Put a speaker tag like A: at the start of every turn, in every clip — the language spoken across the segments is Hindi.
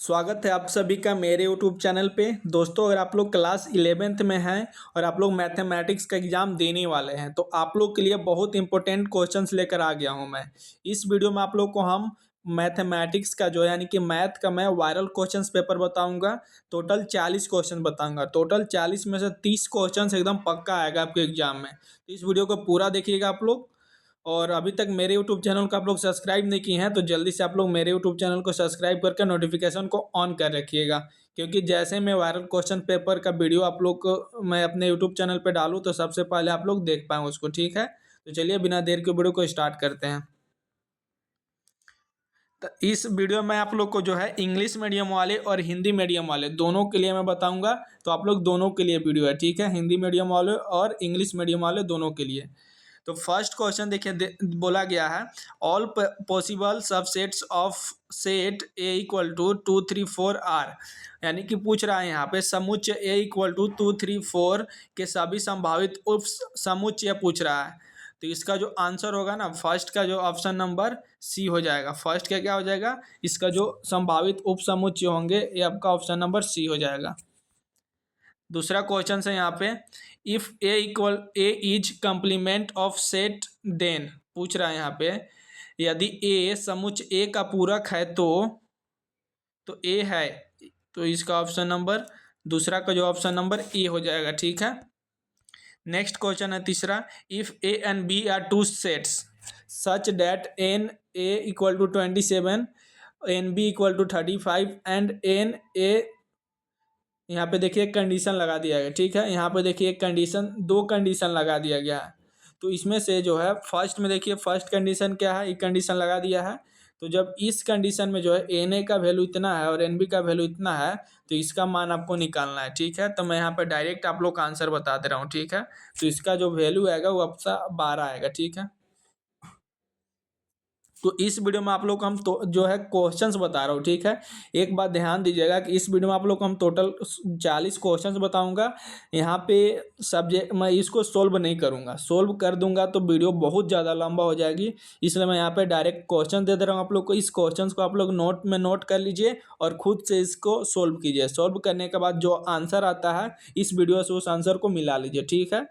A: स्वागत है आप सभी का मेरे यूट्यूब चैनल पे। दोस्तों, अगर आप लोग क्लास 11th में हैं और आप लोग मैथमेटिक्स का एग्ज़ाम देने वाले हैं तो आप लोग के लिए बहुत इंपॉर्टेंट क्वेश्चंस लेकर आ गया हूं मैं। इस वीडियो में आप लोग को हम मैथमेटिक्स का जो यानी कि मैथ का मैं वायरल क्वेश्चंस पेपर बताऊंगा। टोटल 40 क्वेश्चन बताऊंगा। टोटल 40 में से 30 क्वेश्चंस एकदम पक्का आएगा आपके एग्जाम में। तो इस वीडियो को पूरा देखिएगा आप लोग। और अभी तक मेरे यूट्यूब चैनल को आप लोग सब्सक्राइब नहीं किए हैं तो जल्दी से आप लोग मेरे यूट्यूब चैनल को सब्सक्राइब करके नोटिफिकेशन को ऑन कर रखिएगा, क्योंकि जैसे मैं वायरल क्वेश्चन पेपर का वीडियो आप लोग को मैं अपने यूट्यूब चैनल पर डालूँ तो सबसे पहले आप लोग देख पाएँ उसको। ठीक है, तो चलिए बिना देर के वीडियो को स्टार्ट करते हैं। तो इस वीडियो में आप लोग को जो है इंग्लिश मीडियम वाले और हिंदी मीडियम वाले दोनों के लिए मैं बताऊंगा। तो आप लोग दोनों के लिए वीडियो है, ठीक है, हिंदी मीडियम वाले और इंग्लिश मीडियम वाले दोनों के लिए। तो फर्स्ट क्वेश्चन देखिए, बोला गया है all possible subsets of set A equal to 2 3 4 are. यानी कि पूछ रहा है यहाँ पे समुच्चय ए इक्वल टू 2 3 4 के सभी संभावित उप समुच्चय पूछ रहा है। तो इसका जो आंसर होगा ना, फर्स्ट का जो ऑप्शन नंबर सी हो जाएगा। फर्स्ट का क्या हो जाएगा, इसका जो संभावित उप समुच्चय होंगे ये आपका ऑप्शन नंबर सी हो जाएगा। दूसरा क्वेश्चन है यहाँ पे if A is complement of set then. पूछ रहा है यहाँ पे यदि ए समुच्चय ए का पूरक है तो ए है, तो इसका ऑप्शन नंबर दूसरा का जो ऑप्शन नंबर ए हो जाएगा। ठीक है, नेक्स्ट क्वेश्चन है तीसरा if A and B are two sets such that N A equal to 27 N B equal to 35 and N A. यहाँ पे देखिए एक कंडीशन लगा दिया गया। ठीक है, यहाँ पे देखिए एक कंडीशन, दो कंडीशन लगा दिया गया है। तो इसमें से जो है फर्स्ट में देखिए फर्स्ट कंडीशन क्या है, एक कंडीशन लगा दिया है। तो जब इस कंडीशन में जो है एन ए का वैल्यू इतना है और एन बी का वैल्यू इतना है तो इसका मान आपको निकालना है। ठीक है, तो मैं यहाँ पे डायरेक्ट आप लोग का आंसर बता दे रहा हूँ। ठीक है, तो इसका जो वैल्यू आएगा वो आपका 12 आएगा। ठीक है, तो इस वीडियो में आप लोग को हम तो जो है क्वेश्चंस बता रहा हूँ। ठीक है, एक बात ध्यान दीजिएगा कि इस वीडियो में आप लोग को हम टोटल 40 क्वेश्चंस बताऊंगा। यहाँ पे सब्जेक्ट मैं इसको सोल्व नहीं करूँगा, सोल्व कर दूंगा तो वीडियो बहुत ज़्यादा लंबा हो जाएगी, इसलिए मैं यहाँ पे डायरेक्ट क्वेश्चन दे दे रहा हूँ आप लोग को। इस क्वेश्चन को आप लोग नोट में नोट कर लीजिए और खुद से इसको सोल्व कीजिए। सोल्व करने के बाद जो आंसर आता है इस वीडियो से उस आंसर को मिला लीजिए। ठीक है,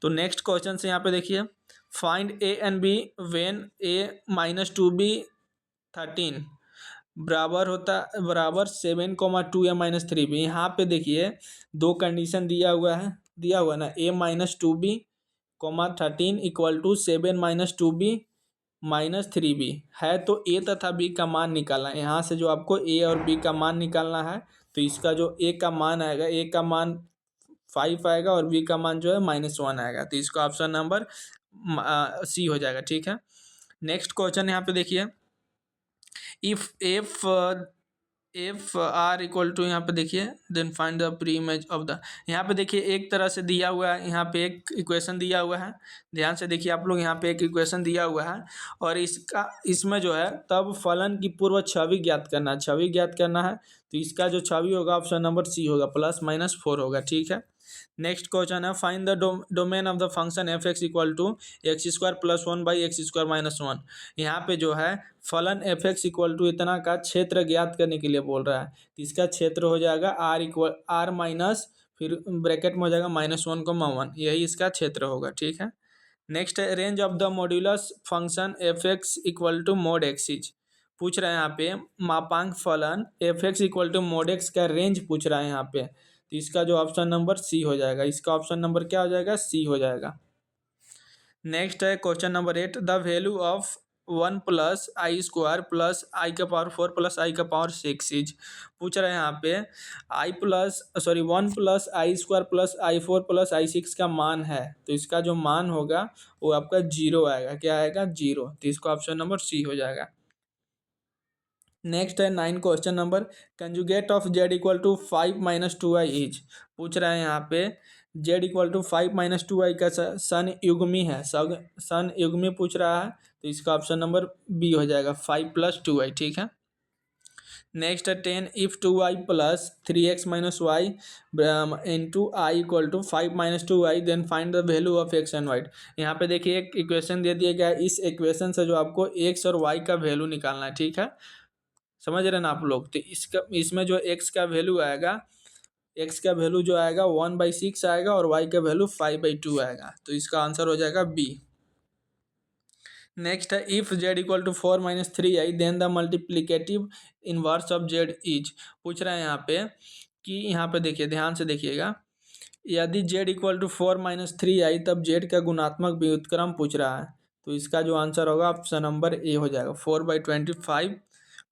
A: तो नेक्स्ट क्वेश्चन से यहाँ पे देखिए find A and B when A minus 2b13 बराबर 7 2 या -3b। यहाँ पे देखिए दो कंडीशन दिया हुआ ना, a -2b 13 equal to 7 - 2b - 3b है। तो a तथा b का मान निकालना है। यहाँ से जो आपको a और b का मान निकालना है तो इसका जो a का मान आएगा, a का मान 5 आएगा और बी का मान जो है -1 आएगा। तो इसका ऑप्शन नंबर सी हो जाएगा। ठीक है, नेक्स्ट क्वेश्चन यहाँ पे देखिए इफ आर इक्वल टू, यहाँ पे देखिए then find the preimage of the. यहाँ पे देखिए एक तरह से दिया हुआ है, यहाँ पे एक इक्वेशन दिया हुआ है। ध्यान से देखिए आप लोग, यहाँ पे एक इक्वेशन दिया हुआ है और इसमें जो है तब फलन की पूर्व छवि ज्ञात करना है। छवि ज्ञात करना है तो इसका जो छवि होगा ऑप्शन नंबर सी होगा, +-4 होगा। ठीक है, नेक्स्ट क्वेश्चन है find the domain of the function F x equal to x² + 1/(x²-1)। यहाँ पे जो है फलन एफ एक्स इक्वल टू इतना का क्षेत्र ज्ञात करने के लिए बोल रहा है। तो इसका क्षेत्र हो जाएगा r माइनस फिर ब्रैकेट में हो जाएगा -1, यही इसका क्षेत्र होगा। ठीक है, नेक्स्ट है range of the modulus function F x equal to mod x is. पूछ रहा है यहाँ पे मापांक फलन f x equal to mod x का रेंज पूछ रहा है यहाँ पे। तो इसका जो ऑप्शन नंबर सी हो जाएगा, इसका ऑप्शन नंबर क्या हो जाएगा, सी हो जाएगा। नेक्स्ट है question number 8 the value of 1 + i² + i⁴ + i⁴ is. पूछ रहे हैं यहाँ पे 1 + i² + i⁴ + i6 का मान है। तो इसका जो मान होगा वो आपका 0 आएगा। क्या आएगा, 0। तो इसका ऑप्शन नंबर सी हो जाएगा। नेक्स्ट है 9 question number conjugate of z equal to 5 - 2i is. पूछ रहे हैं यहाँ पे z इक्वल टू 5 - 2i का सन युग्मी है, सन युग्मी पूछ रहा है। तो इसका ऑप्शन नंबर बी हो जाएगा, 5 + 2i। ठीक है, नेक्स्ट है 10 if 2i + 3x - y into i equal to 5 - 2i then find the value of x and y। यहाँ पे देखिए एक इक्वेशन दे दिया गया है, इस इक्वेशन से जो आपको x और y का वैल्यू निकालना है। ठीक है, समझ रहे ना आप लोग। तो इसका इसमें जो एक्स का वैल्यू आएगा, एक्स का वैल्यू जो आएगा 1/6 आएगा और वाई का वैल्यू 5/2 आएगा। तो इसका आंसर हो जाएगा बी। नेक्स्ट है if z equal to 4 - 3i then the multiplicative inverse of z is. पूछ रहा है यहाँ पे कि यहाँ पे देखिए, ध्यान से देखिएगा, यदि जेड इक्वल टू 4 - 3i तब जेड का गुणात्मक व्युत्क्रम पूछ रहा है। तो इसका जो आंसर होगा ऑप्शन नंबर ए हो जाएगा, 4/25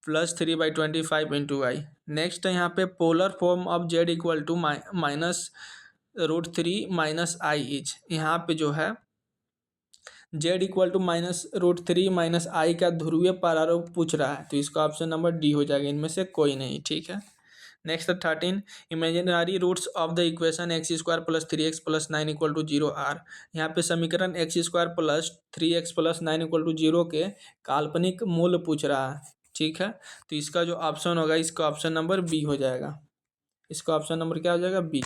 A: प्लस 3/25 इंटू आई। नेक्स्ट है यहाँ पे polar form of z equal to -√3 - i is. यहाँ पे जो है जेड इक्वल टू -√3 - आई का ध्रुवीय परारूप पूछ रहा है। तो इसका ऑप्शन नंबर डी हो जाएगा, इनमें से कोई नहीं। ठीक है। Next 13 imaginary roots of the equation x² + 3x + 9 = 0 are. यहाँ पे समीकरण x² + 3x + 9 = 0 के काल्पनिक मूल पूछ रहा है। ठीक है। तो इसका जो ऑप्शन होगा, इसका ऑप्शन नंबर बी हो जाएगा। इसका ऑप्शन नंबर क्या हो जाएगा, बी।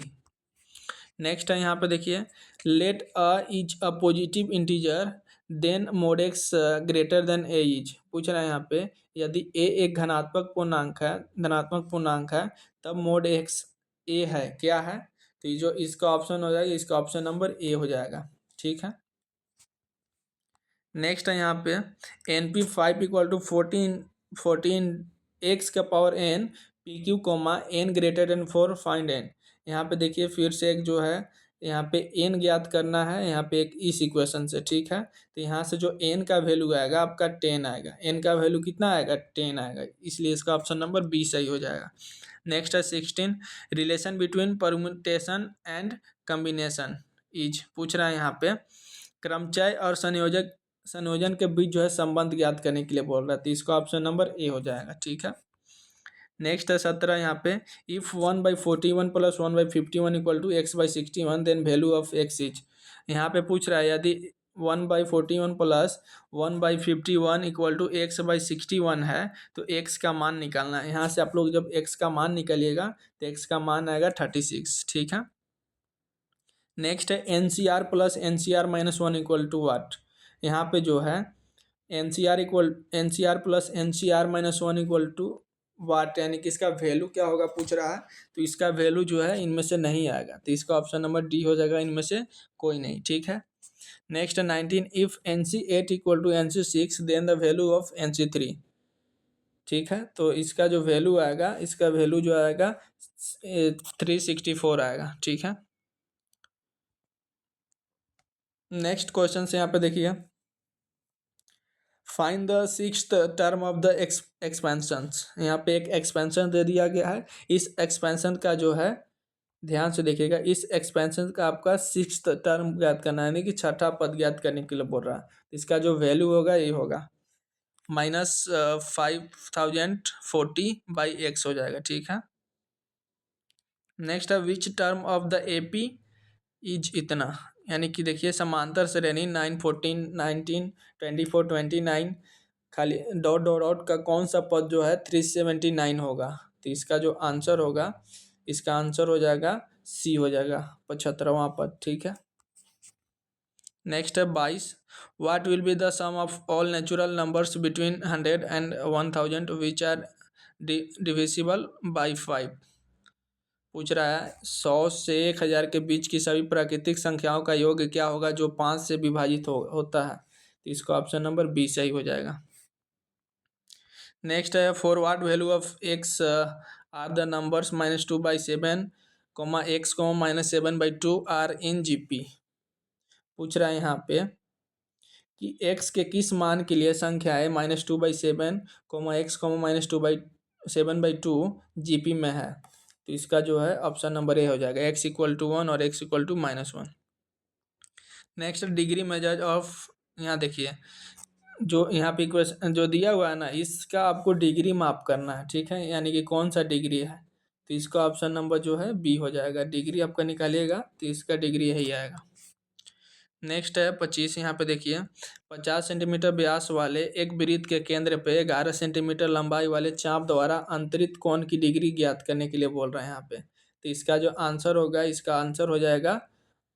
A: नेक्स्ट है यहाँ पे देखिए, let a is a positive integer then mod x greater than a is. पूछ रहा है यहाँ पे यदि ए एक धनात्मक पूर्णांक है तब मोड एक्स ए है, क्या है। तो ये जो इसका ऑप्शन हो जाएगा, इसका ऑप्शन नंबर ए हो जाएगा। ठीक है। नेक्स्ट है यहाँ पे NP5 = 14 एक्स का power n PQ, n greater than 4 find n। यहाँ पे देखिए फिर से एक जो है, यहाँ पे n ज्ञात करना है, यहाँ पे एक इस इक्वेशन से। ठीक है। तो यहाँ से जो n का वैल्यू आएगा आपका 10 आएगा। n का वैल्यू कितना आएगा, 10 आएगा, इसलिए इसका ऑप्शन नंबर बी सही हो जाएगा। नेक्स्ट है 16 relation between permutation and combination is. पूछ रहा है यहाँ पे क्रमचय और संयोजन के बीच जो है संबंध ज्ञात करने के लिए बोल रहा है। तो इसका ऑप्शन नंबर ए हो जाएगा। ठीक है। नेक्स्ट है 17 यहाँ पे if 1/41 + 1/51 = x/61 then value of x is. यहाँ पे पूछ रहा है यदि 1/41 + 1/51 = x/61 है तो x का मान निकालना है। यहाँ से आप लोग जब x का मान निकालिएगा तो x का मान आएगा 36। ठीक है। नेक्स्ट है NCR + NCR - 1 = वाट। यहाँ पे जो है NCR + NCR - 1 = वाट, यानी कि इसका वैल्यू क्या होगा पूछ रहा है। तो इसका वैल्यू जो है इनमें से नहीं आएगा। तो इसका ऑप्शन नंबर डी हो जाएगा, इनमें से कोई नहीं। ठीक है। Next 19 if NC8 = NC6 then the value of NC3। ठीक है। तो इसका जो वैल्यू आएगा, इसका वैल्यू जो आएगा 364 आएगा। ठीक है। नेक्स्ट क्वेश्चन से यहाँ पे देखिए, find the sixth term of the expansions. यहाँ पे एक एक्सपेंशन दे दिया गया है। इस एक्सपेंशन का जो है, ध्यान से देखिएगा, इस एक्सपेंशन का आपका सिक्स्थ टर्म ज्ञात करना है, यानी कि छठा पद ज्ञात करने के लिए बोल रहा है। इसका जो वैल्यू होगा ये होगा -5040/x हो जाएगा। ठीक है। नेक्स्ट है which term of the AP is इतना, यानी कि देखिए समांतर श्रेणी 9 14 19 24 29 खाली डॉट डॉट डॉट का कौन सा पद जो है 379 होगा। तो इसका जो आंसर होगा, इसका आंसर हो जाएगा सी हो जाएगा, 75वां पद। ठीक है। नेक्स्ट है 22 what will be the sum of all natural numbers between 100 and 1000 which are divisible by 5। पूछ रहा है 100 से 1000 के बीच की सभी प्राकृतिक संख्याओं का योग क्या होगा जो 5 से विभाजित होता है। तो इसका ऑप्शन नंबर बी सही हो जाएगा। नेक्स्ट है for what value of x are the numbers -2/7, x, -7/2 are in GP। पूछ रहा है यहाँ पे कि x के किस मान के लिए संख्याएं -2/7, x, -2/7/2 GP में है। तो इसका जो है ऑप्शन नंबर ए हो जाएगा, x = 1 और x = -1। Next degree measure of, यहाँ देखिए जो यहाँ पे इक्वेशन जो दिया हुआ है ना, इसका आपको डिग्री माप करना है। ठीक है। यानी कि कौन सा डिग्री है। तो इसका ऑप्शन नंबर जो है बी हो जाएगा। डिग्री आपका निकालिएगा तो इसका डिग्री यही आएगा। नेक्स्ट है 25। यहाँ पे देखिए 50 सेंटीमीटर व्यास वाले एक वृत्त के केंद्र पे 11 सेंटीमीटर लंबाई वाले चाप द्वारा अंतरित कोण की डिग्री ज्ञात करने के लिए बोल रहे हैं यहाँ पे। तो इसका जो आंसर होगा, इसका आंसर हो जाएगा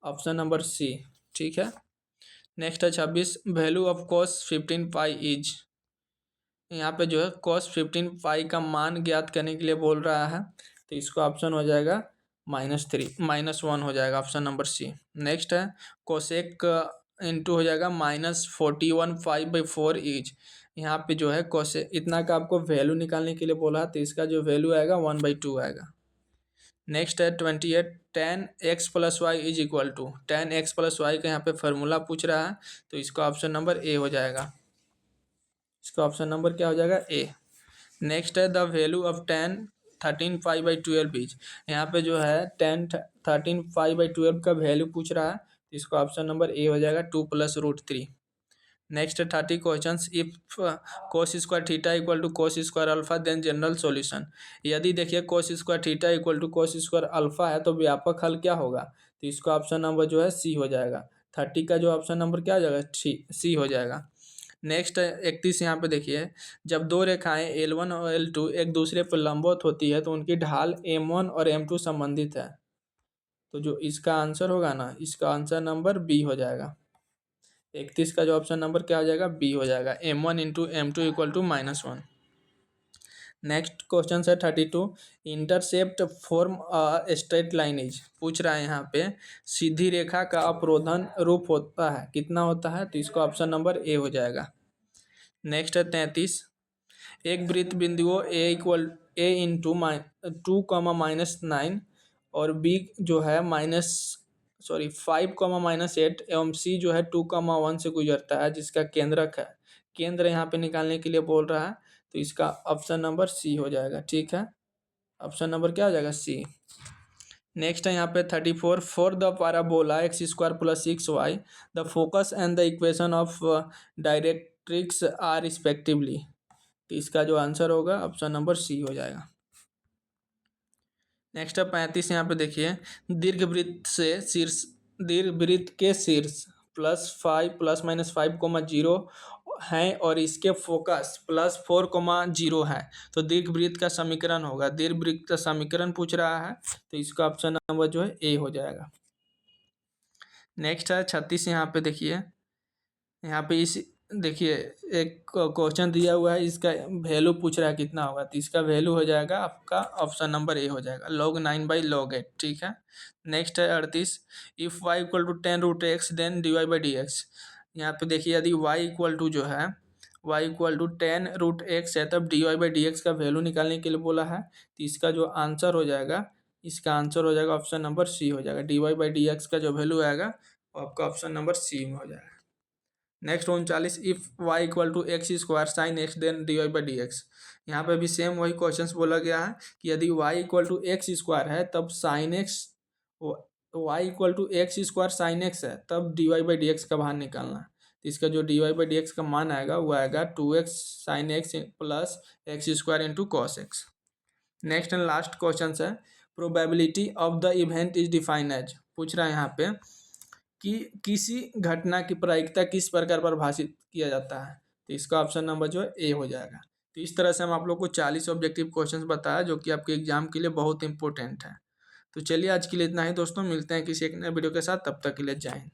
A: ऑप्शन नंबर सी। ठीक है। नेक्स्ट है 26 वैल्यू ऑफ cos 15π इज। यहाँ पे जो है cos 15 पाई का मान ज्ञात करने के लिए बोल रहा है, तो इसका ऑप्शन हो जाएगा -1 हो जाएगा, ऑप्शन नंबर सी। नेक्स्ट है कोसेक इंटू हो जाएगा -41 5/4 इज। यहाँ पे जो है कोसे इतना का आपको वैल्यू निकालने के लिए बोला है, तो इसका जो वैल्यू आएगा 1/2 आएगा। नेक्स्ट है 28 tan x + y is equal to, tan x + y का यहाँ पे फार्मूला पूछ रहा है, तो इसका ऑप्शन नंबर ए हो जाएगा। इसका ऑप्शन नंबर क्या हो जाएगा ए। नेक्स्ट है the value of tan 13 π/12 is. यहाँ पे जो है tan 13 π/12 का वैल्यू पूछ रहा है, तो इसका ऑप्शन नंबर ए हो जाएगा 2 + √3। Next 30 question if cos square theta equal to cos square alpha then general solution. यदि देखिए cos square theta equal to cos square alpha है तो व्यापक हल क्या होगा, तो इसका ऑप्शन नंबर जो है सी हो जाएगा। 30 का जो ऑप्शन नंबर क्या हो जाएगा, सी हो जाएगा। नेक्स्ट 31 यहाँ पे देखिए, जब दो रेखाएं L1 और L2 एक दूसरे पर लंबवत होती है तो उनकी ढाल M1 और M2 संबंधित है, तो जो इसका आंसर होगा ना, इसका आंसर नंबर बी हो जाएगा। 31 का जो ऑप्शन नंबर क्या हो जाएगा, बी हो जाएगा। M1 × M2 = -1। नेक्स्ट क्वेश्चन है 32 intercept form straight line is. पूछ रहा है यहाँ पे सीधी रेखा का अवरोधन रूप होता है, कितना होता है, तो इसका ऑप्शन नंबर ए हो जाएगा। नेक्स्ट है 33 एक वृत्त बिंदुओं A × 2, -9 और B जो है -5, एवं C जो है 2, 1 से गुजरता है, जिसका केंद्रक है, केंद्र यहाँ पे निकालने के लिए बोल रहा है, तो इसका ऑप्शन नंबर सी हो जाएगा। ठीक है, ऑप्शन नंबर क्या हो जाएगा, सी। नेक्स्ट है यहाँ पे 34 for the parabola x² + 6y the focus and the equation of directrix are respectively, तो इसका जो आंसर होगा ऑप्शन नंबर सी हो जाएगा। नेक्स्ट है 35 यहाँ पे देखिए दीर्घवृत्त के शीर्ष +5 ± 5, 0 हैं और इसके फोकस +4, 0 है, तो दीर्घवृत्त का समीकरण होगा। दीर्घवृत्त का समीकरण पूछ रहा है, तो इसका ऑप्शन नंबर जो है ए हो जाएगा। नेक्स्ट है 36 यहाँ पे देखिए, यहाँ पे इस देखिए एक क्वेश्चन दिया हुआ है, इसका वैल्यू पूछ रहा है कितना होगा, तो इसका वैल्यू हो जाएगा आपका ऑप्शन नंबर ए हो जाएगा, log9/log8। ठीक है। नेक्स्ट है 38 if y = 10√x then dy/dx। यहाँ पे देखिए यदि y इक्वल टू जो है y = 10√x है, तब dy/dx का वैल्यू निकालने के लिए बोला है, तो इसका जो आंसर हो जाएगा, इसका आंसर हो जाएगा ऑप्शन नंबर सी हो जाएगा। dy/dx का जो वैल्यू आएगा वो आपका ऑप्शन नंबर सी में हो जाएगा। Next 39 if y = x² sin x then dy/dx। यहाँ पे भी सेम वही क्वेश्चंस बोला गया है कि यदि y = x² है तब sin x, y = x² sin x है तब dy/dx का बाहर निकालना है, तो इसका जो dy/dx का मान आएगा वो आएगा 2x sin x + x² × cos x। Next and last question है probability of the event is defined as. पूछ रहा है यहाँ पे कि किसी घटना की प्रायिकता किस प्रकार परिभाषित किया जाता है, तो इसका ऑप्शन नंबर जो है ए हो जाएगा। तो इस तरह से हम आप लोग को 40 ऑब्जेक्टिव क्वेश्चंस बताया जो कि आपके एग्जाम के लिए बहुत इंपॉर्टेंट है। तो चलिए आज के लिए इतना ही दोस्तों, मिलते हैं किसी एक नए वीडियो के साथ, तब तक के लिए जय हिंद।